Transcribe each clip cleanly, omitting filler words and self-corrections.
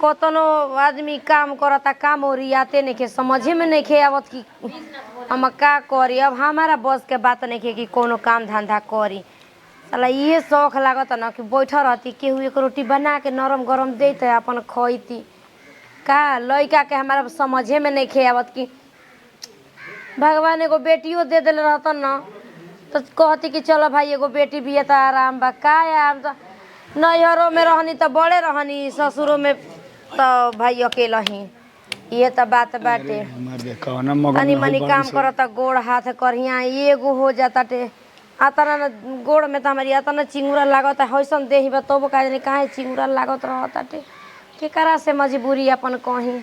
कतनो आदमी काम करता काम ओरियाते नहीं के समझे में नहीं खे आवत कि हम का करी। अब हमारा बस के बात नहीं खे कि कोनो काम धंधा करी। साला ये शौक लागत ना कि बैठा रहती केहू एक रोटी बना के नरम गरम देते अपन खइती का। लड़का के हमारा समझे में नहीं खे आवत कि भगवान एगो बेटियों दे दिल रहता न तो कहती कि चलो भाई एगो बेटी भी है तो आराम बा का यार। तो नैहरों में रहनी तो बड़े रहनी ससुरों में तो भाई अकेला ही ये तो बात बाटे। तनी मनी काम करता गोड़ हाथ करिया एगो हो जाता टे आता ना गोड़ में तो हमारी आता ना चिंगुरा लागत हैसन देही बा तब का जानी काहे चिंगुरा लागत रहता टे केकरा से मजबूरी अपन कहीं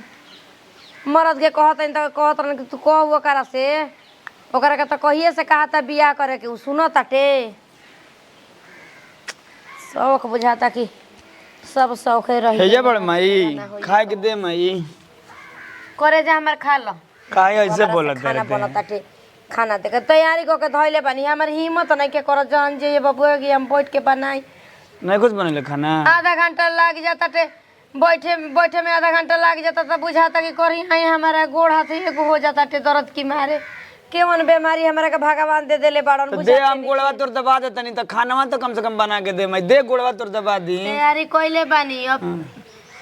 मरद के कहत तो कहत रह कि तू कह ओकरा से ओकरा के तो कहिए से कहता बियाह करे के उ सुनता टे। शौक बुझाता कि सब शौके रही हेजे बड़ माई खाए के दे माई करे जा हमर खा लो काहे ऐसे बोलत खाना बनता टे खाना देके तैयारी क के धइले बानी हमर हिम्मत नहीं के कर जान जे बबुआ की हम बैठ के बनाई नहीं कुछ बनेले खाना आधा घंटा लग जाता टे बैठे बैठे में आधा घंटा लग जाता तो बुझाता कि करी आई हमारा गोड़ हाथ एगो हो जाता टे दर्द की मारे केवन बीमारी हमरा के भगवान दे देले बाड़न तो दे हम गोड़वा तोर दबा दे तनी त खानावा तो कम से कम बना के दे मैं दे गोड़वा तोर दबा दी तैयारी कइले बानी अब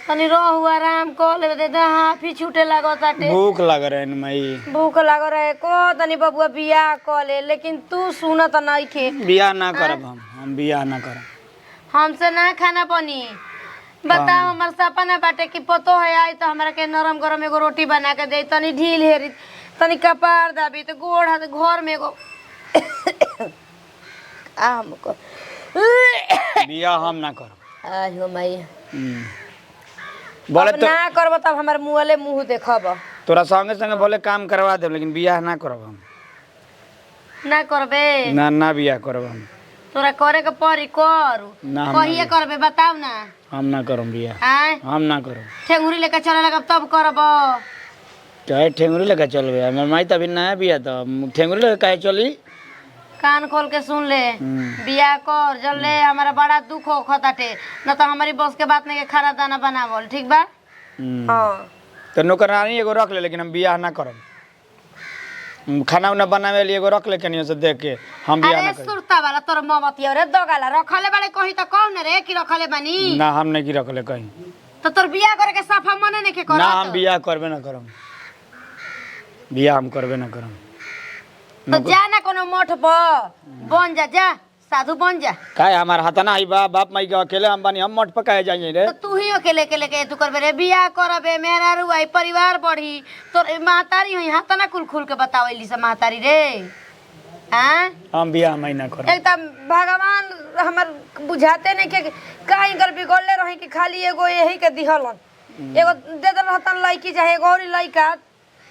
तनी रहू आराम कर ले दे हाफी छूटे लागता टे भूख लग रहे न माई भूख लग रहे को तनी बबुआ बियाह कर ले लेकिन तू सुनत नहीं खे बियाह ना करब हम बियाह ना करब हमसे ना खाना बनी बताओ हमार सपना बाटे कि पतो है आई तो हमरा के नरम गरम एगो रोटी बना के दे तनी ढील हेरी तनी कपार दाबी तो गोड़ हाथ घर में एगो हमको बियाह हम ना करब आयो माई बोले तो ना करब तब हमार मुँहले मुँह देखब तोरा संगे संगे बोले काम करवा दे लेकिन बियाह ना करब हम ना करबे ना बियाह करब हम तोरा करे के पड़ी करू ना हम कहिए करबे बताओ ना हम ना करब बियाह आय हम ना करब ठेंगुरी लेके चले लगब तब करब चाहे ठेंगुरी लेके चलबे हमर माई त अभी नया बियाह त ठेंगुरी लेके काहे चली कान खोल के सुन ले बियाह कर जब ले हमारा बड़ा दुख हो खताटे न तो हमारी बस के बात नहीं के खाना दाना बनावल ठीक बा हां तो नौकरानी एगो रख ले लेकिन हम बियाह ना करब खाना उना बनावे लिए एगो रख ले कनियो से देख के हम बियाह ना अरे सुरता वाला तोर ममती रे दोगाला रखले बाड़े कहि त कौन रे कि रखले बानी ना हम नहीं की रख ले कहीं तो तोर बियाह करे के साफा मने नहीं के कर ना हम बियाह करबे ना करब बियाह हम करबे ना करब तो जा ना कोनो मठ बन जा साधु बन जा काहे हमार हाथ ना आई बाप माई के अकेले हम बानी हम मठ पकाए जाइए रे तो तू ही अकेले के लेके तू करबे रे बियाह करबे मेरा रुआई परिवार बढ़ी तोर महतारी होई हाथ ना कुल खुल के बतावेली से महतारी रे हां हम बियाह मैं ना करब एकदम भगवान हमर बुझाते नहीं के काहे कर बिगड़ले रही कि खाली एगो यही के दिहलन एगो दे दे रहतन लड़की चाहे एगो और लड़का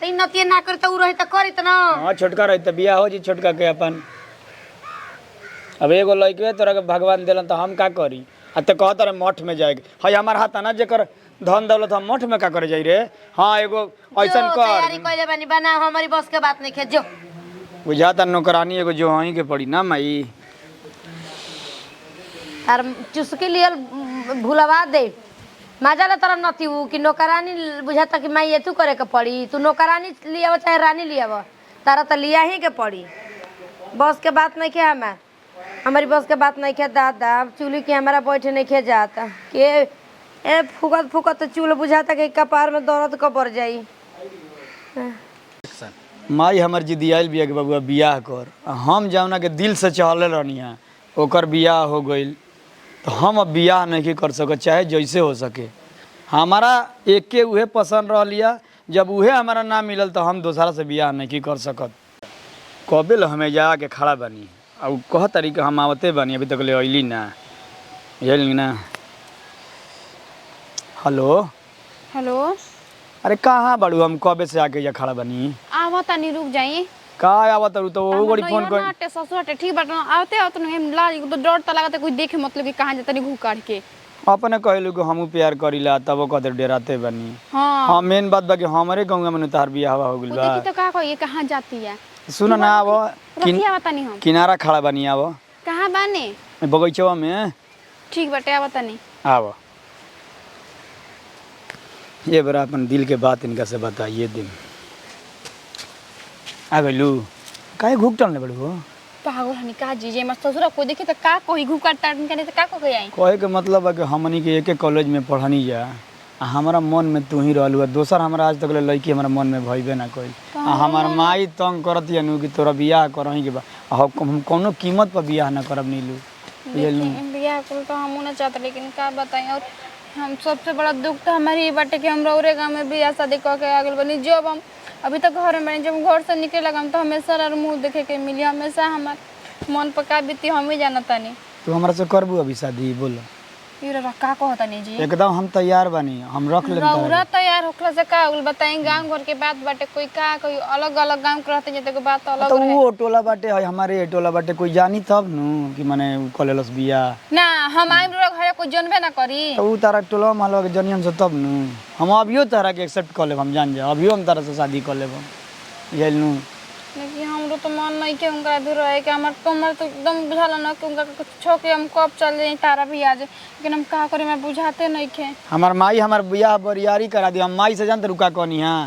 तीन नतिए ना कर त उ रही त करित ना हां छोटका रही त बियाह हो जी छोटका के अपन अब एगो लड़के तोरा के भगवान देलन तो हम का करी आ त कहत रे मठ में जाए हई हमार हाथ ना जेकर धन दौलत हम मठ में का करे जाई रे हां एगो ऐसन कर तैयारी कइले बानी बना हमारी बस के बात नहीं खे जो बुझाता नौकरानी एगो जो हई के पड़ी ना माई और चुस्की लियल भुलवा दे मजा ले तरह नती कि नौकरानी बुझाता कि माई ये तू करे के पड़ी तू नौकरानी लियाव चाहे रानी लियाव तारा तो लिया ही के पड़ी बस के बात नहीं खे हमारी बस के बात नहीं खे दादा चूल्ही के हमारा बैठे नहीं खे जाता के ए फुकत फुकत तो चूल्हा बुझाता कि कपार में दर्द कबर जाई माई हमर जिदी आइल बिया के बबुआ बियाह कर हम जाऊना के दिल से चाहले रहनी है ओकर बियाह हो गइल तो हम अब बियाह नहीं कर सकत चाहे जैसे हो सके हमारा एक के उहे पसंद रह लिया जब उहे हमारा ना मिलल तो हम दूसरा से बियाह नहीं कर सकत कबे हमें जाके खड़ा बनी और कह तरीके हम आवते बनी अभी तक ले अली ना बुझल ना हेलो हेलो अरे कहाँ बाड़ू हम कबे से आके जा खड़ा बनी आवा तनी रुक जाई का आवत रु तो वो बड़ी फोन कर नाटे ससुरटे ठीक बात आते आते हम लाज तो डर त लागत कोई देखे मतलब कि कहां जतनी घू काट के अपने कहलू कि हमू प्यार करीला तब वो कहते डराते बनी हां हां मेन बात बा कि हमरे गांव में तार बियाह हो गइल बा देखी तो का कहिए कहां जाती है सुन ना अब रखिया बतानी हम किनारा खड़ा बनी अब कहां बाने बगीचवा में ठीक बाटे आवा तनी आव ये बड़ा अपन दिल के बात इनका से बताइए दिन आ गइलू काहे घुकटल ने बड़ू पागल हनी का जी जे मस्त ससुरा कोई देखी त का कोई घुका टाटन करे त का को आई कहे के मतलब है कि हमनी के एक कॉलेज में पढ़नी जा आ हमारा मन में तू ही रहलू दोसर हमारा आज तक लड़की हमारा मन में भइबे ना कोई आ हमार माई तंग करत नु कि तोरा बियाह करही के बा हम कोनो कीमत पर बियाह ना करब नीलू बियाह को तो हम ना चाहते लेकिन का बताएं और हम सबसे बड़ा दुख तो हमारी बाटे कि हम रौरे गांव में बियाह शादी क के आगल बनी जब हम अभी तक घर में जब घर से निकले लगा तो हमेशा मुंह देखे के मिली हमेशा हमार मन पर का बीती हम ही जानता नहीं तू हमरा से करबू अभी शादी बोल ये का कहता नहीं जी एकदम हम तैयार बानी हम रख ले रौरा तैयार होखला से का होल बताई गांव घर के बात बाटे कोई का कोई अलग अलग गांव के रहते जते के बात अलग तो वो टोला बाटे है हमारे टोला बाटे कोई जानी तब नु कि माने कलेलस बियाह ना हम आइम रो घर कोई जनबे ना करी तो उ तारा टोला मालवा के जनियन से तब नु हम अभियो तारा के एक्सेप्ट कर लेब हम जान जा अभियो हम तारा से शादी कर लेब बुझल नु लेकिन हमरो तो मन नहीं के उनका दूर रहे कि हमार तो एकदम बुझाला ना कि उनका कुछ छोके हम कब चल जाई तारा भी आज लेकिन हम का करे मैं बुझाते नहीं के हमार माई हमार बियाह बरियारी करा दी हम माई से जानते रुका कहनी हां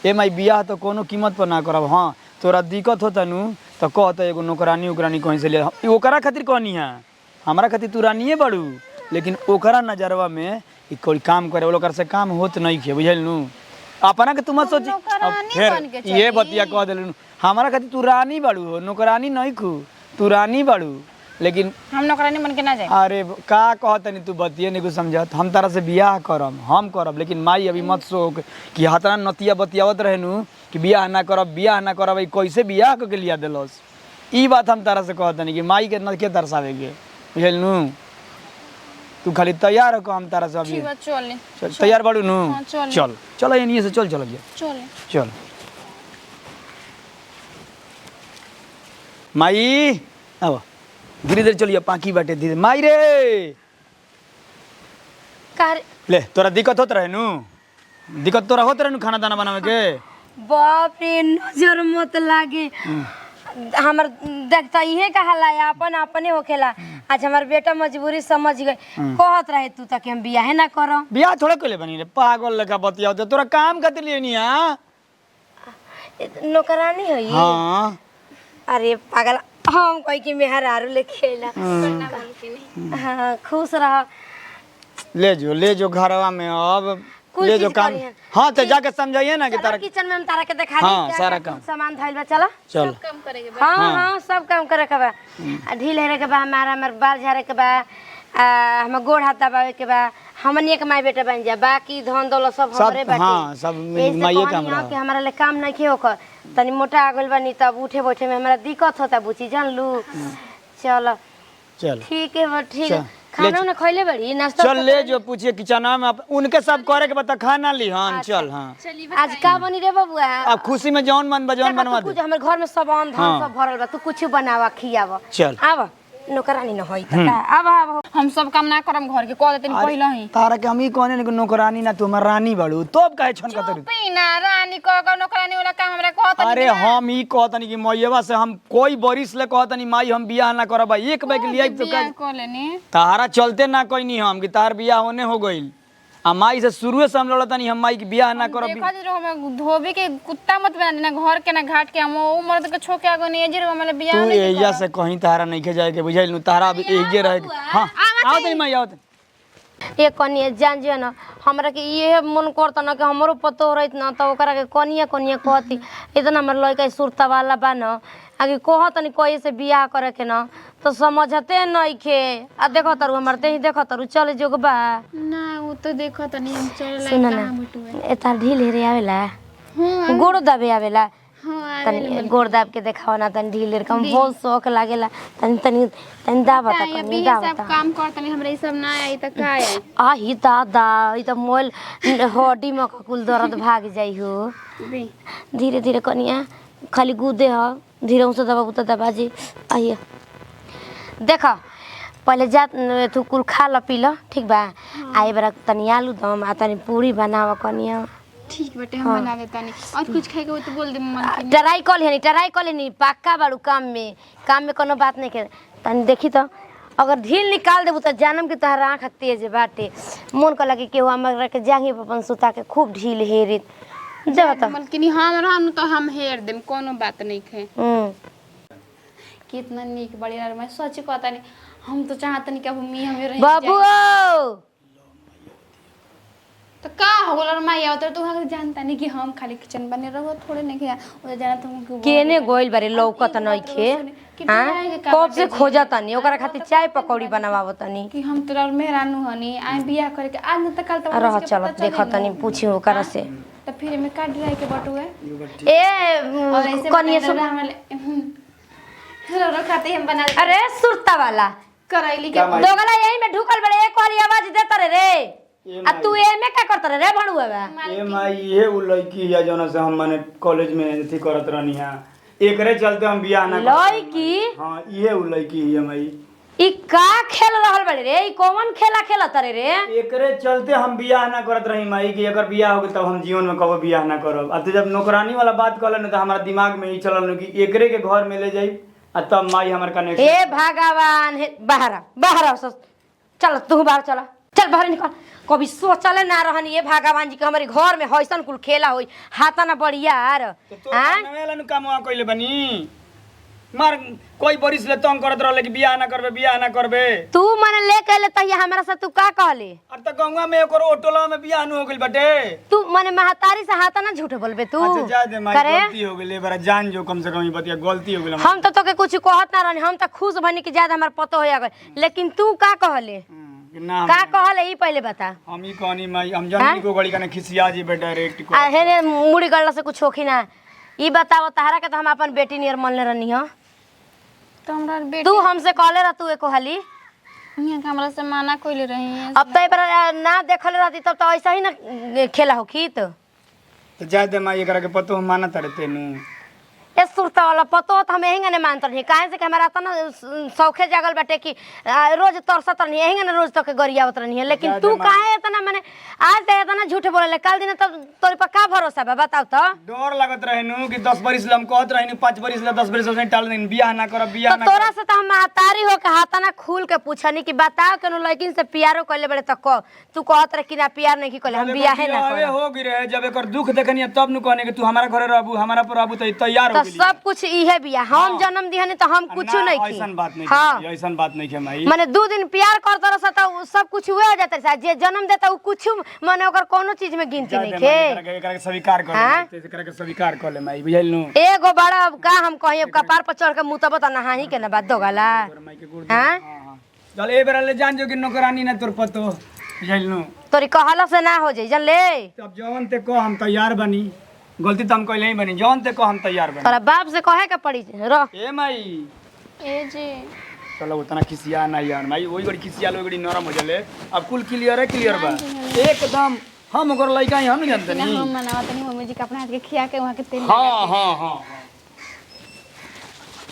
ए माई बियाह तो कोनो कीमत पर ना करब हां तोरा दिक्कत होता नु तो कहत एगो नौकरानी उकरानी कहीं से ले ओकरा खातिर कहनी हां हमरा खातिर तू रानिए बड़ू लेकिन ओकरा नजरवा में ई कोई काम करे ओकर से काम होत नहीं के बुझल नु अपना के तू मत सोची फिर ये बतिया कह देलू हमारा खातिर तू रानी बाड़ू हो नौकरानी नहीं खू तू रानी बाड़ू लेकिन हम नौकरानी बन के ना जाए अरे का कहतनी तू बतिए नहीं कुछ समझत हम तारा से बियाह करब हम करब लेकिन माई अभी मत सोच कि हतना नतिया बतियावत रहनु कि बियाह ना करब कैसे बियाह के लिया देलस ई बात हम तारा से कहतनी कि माई के न के दर्शावे के बुझल नु तू खाली तैयार हो हम तारा से अभी ठीक बा चल चल तैयार बाड़ू नु हाँ, चल। चल चल एनिए से चल चल चल चल माई अब धीरे धीरे चलिए पाकी बाटे धीरे माई रे कार ले तोरा दिक्कत होत रहे नु दिक्कत तोरा होत रहे नु खाना दाना बनावे के बाप रे नजर मत लागे हमर देखता इहे कहला अपन अपने होखेला आज हमार बेटा मजबूरी समझ गए कहत रहे तू तक हम बियाह ना करो बियाह थोड़ा कइले बनी रे पागल लगा बतियाओ ते तोरा काम खातिर लेनी हां नौकरानी है ये हां अरे पागल हम कोई की मेहरारू ले खेला हां खुश रह ले जो घरवा में अब कुल ले जो चीज काम करिहन। हां तो जाके समझाइए ना कि चलो तारा किचन में हम तारा के दिखा हाँ, दी सारा काम। सामान धइल बा चलो चल काम करेंगे हाँ हाँ सब काम करे के बा आ ढील हेरे के बा हमार बाल झाड़े के बा हम गोड़ हाथ दबावे के बा हमनी एक माई बेटा बन जा बाकी धन दौलत सब हमरे बाटे हाँ, सब माईए काम रहा। कि हमारा ले काम नहीं कियो कर तनी मोटा आ गइल बानी तब उठे बैठे में हमरा दिक्कत होता बुची जान लू चलो चल ठीक है बा ठीक है चल, खाना ना खइले बड़ी नाश्ता चल ले जो पूछिए किचन में उनके सब करे के बता खाना ली हां चल हां आज का बनी रे बबुआ अब खुशी में जौन मन बजौन बनवा दे कुछ हमर घर में सामान धान सब भरल बा तू कुछ बनावा खियावा चल आवा नौकरानी न होई त का आवा हम सब काम ना करम घर के कह देते पहले ही तारा के हम ही कहने नहीं नौकरानी ना तू हमार रानी बाड़ू तब काहे छन कतरी पीना रानी कह नौकरानी वाला काम हमरा कहत अरे हम ही कहतनी कि मैयवा से हम कोई बरिस ले कहतनी माई हम बियाह ना करब एक बैग लिया तो बियाह कर लेनी तारा चलते ना कहनी हम कि तार बियाह होने हो गइल आ माई से शुरुए से हम लड़तनी हम माई के बियाह ना करब देखा जी हम धोबी के कुत्ता मत बना देना घर के ना घाट के हम ओ मर्द के छोके आगो नहीं जे हमले बियाह तू नहीं एजा से कहीं तारा नहीं के जाए के बुझाइल नु तारा अब एजे रहे हां आओ तनी माई आओ ये कनिया जान जे न हमरा के ये मन करता न कि हमरो पतो रहत न त ओकरा के कनिया कहती इतना हमर लइका सुरता वाला बा न आगे कहत नि कोई से बियाह करे के न तो समझते नहीं खे आ देखो तारू हमर ते ही देखो तारू चल जोग बा ना वो तो देखो तनी हम चल सुन ना एता ढील हेरे आवेला गोड़ दबे आवेला तनी गोड़ दाब के देखावा ना तनी ढील हेरे कम बहुत शौक लागेला तनी तनी तनी दाबा त तनी दाबा सब काम कर तनी हमरा ई सब ना आई त का आई आ ही दादा ई त मोल हड्डी में कुल दर्द भाग जाई हो धीरे धीरे कनिया खाली गुदे ह धीरे से दबा बुता दबा जी आइए देखा पहले जा तू कुल खा ल पी ल ठीक बा आए बरा तनी आलू दम आ तनी पूरी बनावा कनिया ठीक बेटे हम बना देता नहीं और कुछ खाएगा वो तो बोल दे मन के ट्राई कर लेनी पक्का बाड़ू काम में कोनो बात नहीं के तनी देखी तो अगर ढील निकाल देबू तो जानम कि तोहर आँख तेज बाटे मन कर लगे केहू हमरा के जांघी पर अपन सुता के खूब ढील हेरित जा बता बल्कि हम रहनु तो हम हेर देम कोनो बात नहीं है। कितना नीक बड़ी यार मैं सच कहता नहीं हम तो चाहत नहीं कि अब मी हमें रह बाबू तो का हो गल माई आवत तू हक जानता नहीं कि हम खाली किचन बने रहो थोड़े नहीं गया ओ जाना तुम केने गोइल बारे लौकत नइखे हां कब से खोजतानी ओकरा खातिर चाय पकौड़ी बनावावतानी कि हम तोरा मेहरानू हनी आई बियाह करे के आज न त कल त रह चल देखतानी पूछी ओकरा से तो फिर में काट ड्राई के बटुए ए कनिए सुन रो खाते हम बना अरे सुरता वाला करैली के दोगला यही में ढुकल बड़े एक वाली आवाज देता रे आ तू एमे का करत रे भणुआ बा ए माई ये उ लड़की है जोना से हम माने कॉलेज में थी करत रहनी है एकरे चलते हम बियाह ना लड़की हां ये उ लड़की है माई ई का खेल रहल बड़े रे ई कौन खेला खेलत रे एकरे चलते हम बियाह ना करत रही माई कि अगर बियाह हो गई तब हम जीवन में कबो बियाह ना करब आ तो जब नौकरानी वाला बात कहलन त हमारा दिमाग में ही चलल कि एकरे के घर में ले जाई आ तब माई हमर कनेक्शन हे भगवान हे बाहर चल तू बाहर चला चल बाहर निकल कभी सोचले ना रहनी ये भगवान जी के हमारे घर में हइसन कुल खेला होई हाथा ना बढ़िया यार हां नवेला नु काम कइले बनी मार कोई बरिस ले तंग करत रहले कि बियाह ना करबे तू मने ले कहले तहिया हमरा से तू का कहले अब त गंगा में एकर ओटोला में बियाह न हो गइल बाटे तू मने महतारी से हाथा ना झूठ बोलबे तू अच्छा जा दे माई गलती हो गइल बरा जान जो कम से कम ई बतिया गलती हो गइल हम तो तोके कुछ कहत ना रहनी हम त खुश बनी कि ज्यादा हमर पतो होया गए लेकिन तू का कहले ना का कहले ई पहले बता हम ई कहनी माई हम जननी को गड़ी कने खिसिया जी बे डायरेक्ट को आ हेने मुड़ी गड़ला से कुछ होखी ना ई बताओ तहरा के तो हम अपन बेटी नियर मनले रहनी हो तो हमरा बेटी तू हमसे कहले रह तू एको हाली यहाँ हमरा से माना कोइले रही अब तो बार ना देखले रहती तब तो ऐसा ही ना खेला होखी तो जा दे माई एकरा के पतो हम मानत रहते नु ए सुरता वाला पतो तो हम यही ने मानत रही काहे से कि हमारा त ना शौखे जागल बाटे कि रोज तरसत रही यही ने रोज तो के गरियावत रही है लेकिन तू काहे इतना माने आज ते इतना झूठ बोले कल दिन तब तोरे पर का भरोसा बा बताओ तो डर लागत रहे नु कि 10 बरिस ले हम कहत रही 5 बरिस ले 10 बरिस से टाल दिन बियाह ना करब बियाह ना तोरा से तो हम महतारी हो के हाथा ना खुल के पूछनी कि बताओ केनो लड़किन से प्यारो कइले बड़े त को तू कहत रह कि ना प्यार नहीं की कइले हम बियाह ना अबे हो गिरे जब एकर दुख देखनी तब नु कहने कि तू हमारा घरे रहबू हमारा पर रहबू त तैयार हो सब कुछ इहे बिया हम जन्म दिहनी तो हम कुछ नहीं की ऐसन बात नहीं हाँ ऐसन बात नहीं है माई माने 2 दिन प्यार करत रह तो सब कुछ हुए हो जाता है जे जन्म देता उ कुछ माने ओकर कोनो चीज में गिनती नहीं के एकरा के स्वीकार कर ले एकरा के स्वीकार कर ले माई बुझल नु एगो बड़ा अब का हम कहीं अब कपार पर चढ़ के मुतब त नहाही के ना बात दोगला हां चल ए बेरा ले जान जो कि नौकरानी ना तोर पतो बुझल नु तोरी कहला से ना हो जाई जन ले अब जवन ते को हम तैयार बनी गलती तो हम कइले ही बनी जवन ते को हम तैयार बनी तोरा बाप से कहे के पड़ी रह ए माई ए जी चलो उतना खिसिया ना यार माई वही बड़ी खिसिया लो बड़ी नरम हो जले अब कुल क्लियर है क्लियर बा एकदम हम ओकर लइका ही हम जानते नहीं हम मनावत नहीं मम्मी जी के अपना हाथ के खिया के वहां के तेल हां